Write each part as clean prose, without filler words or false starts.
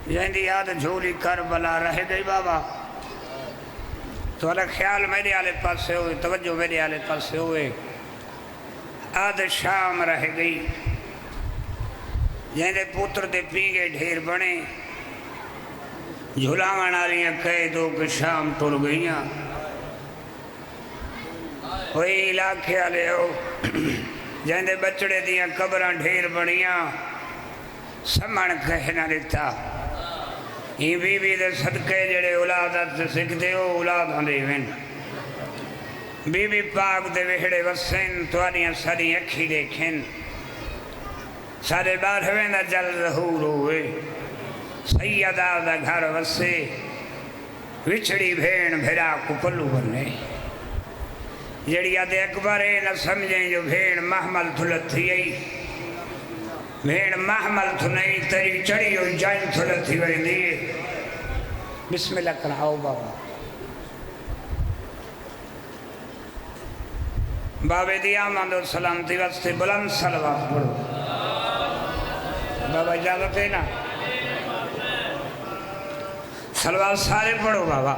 जैंदी याद झोली कर बला रह गई बाबा। थोड़ा ख्याल मेरे आले पासे हुए, तवज्जो मेरे आले पासे हुए। आद शाम रह गई, जैंदे पुत्र दे पीगे ढेर बने, झुलावन वालियां कह दो कि शाम टुर गई। वही इलाके आले हो जैंदे बचड़े दियां कबरां ढेर बनिया, समण कह न दिता। ये बीबी दे सदके जेड़े औलाद सिखते हो औलाद देवन। बीबी पाक दे वेहड़े वसन तुआरियां सारी अखी देखें। सारे बारहवें दा जल जहूर हुए, सैयदा दा घर वसे, विछड़ी भेण भेरा को पल्लू बने। जड़ी आदे अकबर न समझे जो भेण महमल थुलथी आई, भेण महमल थु नहीं तेरी चढ़ी हुई जान थुलथी वेंदी। बिस्मिल्लाह कराओ बाबा। बाबे दी आमद और सलामती वास्ते बुलंद सलवात पढ़ो। बाबा इजाजत है ना? सलवात सारे पढ़ो बाबा।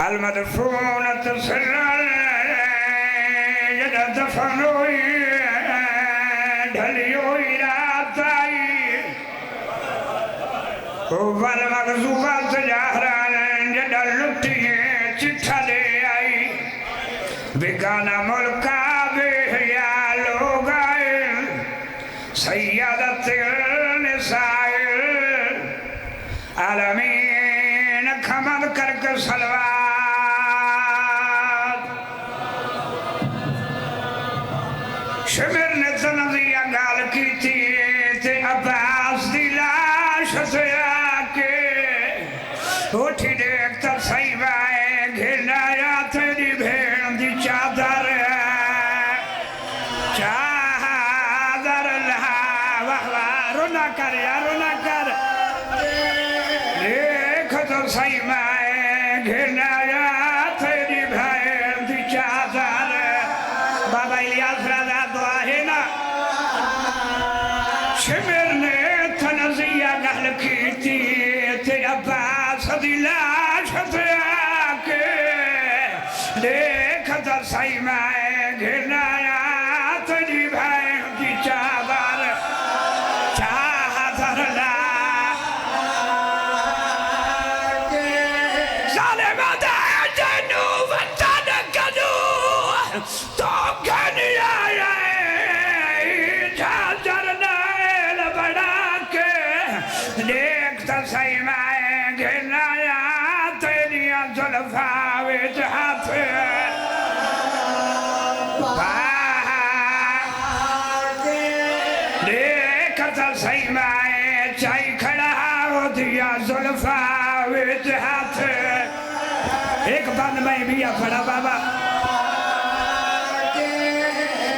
المدفونة سرا دفنوا ढलियो इरादाई वल मगजूबा सजाहरान जड़ा लुटिए चिट्ठा दे आई बेगाना मुल्का बेहया लोग आए सैयदत निसाइल आलमीन खमद करके सलवा शिमिर ने तनजिया गाल की थी ते अब्बास दी लाश से आके उठी देखता सही बाए घिरनाया तेरी भेड़ दी चादर चादर लहा वाह वाह रोना कर यार रोना कर देख तो सही बाए घिरनाया तेरी भेड़ दी चादर बाबा इलियास राजा शिमिर ने तनजिया गल की थी अब्बास दी लाश पे आके देख तो सही मैं घिरनाया तेरी बहन की चादर चादर ला ज़ालिमा दे जन्नू वतन कदू तो घनिया देखता सही मैं घिरनाया तेरिया जुल्फा विच हाथ देख कथा सही माए चाई खड़ा हो दिया जुल्फा विच हाथ एक बंद में भी फड़ा बाबा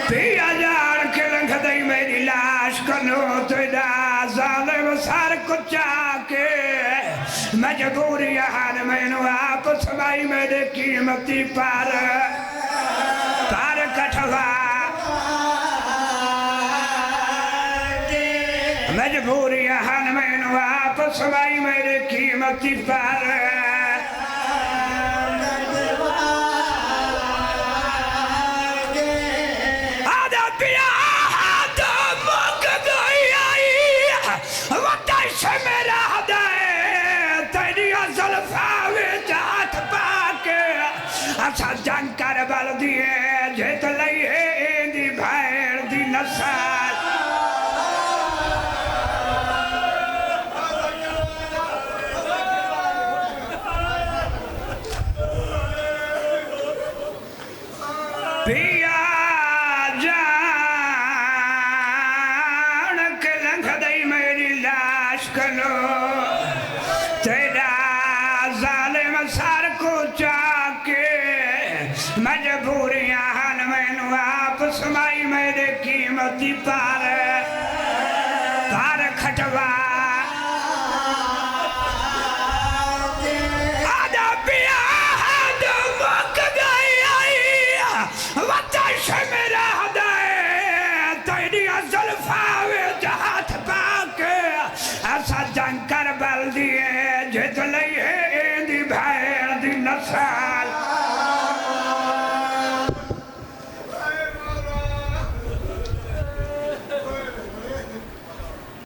पिया जान के लंघ दई मेरी लाश कनो तेरा जालिम सर कुचा के मजबूरी हाल मैनू आप समाई मेरे कीमती पार कठवा मजबूरी हाल मैनू आप समाई मेरे कीमती पार अच्छा जंग कर बल दिए जित लइए दी भैर दी नसाल पिया जान के लंघ दई मेरी लाश कलो तेरा जालिम सर को चाके मजबूरियां हन मैनू आप समाई मेरे कीमती पार खटवा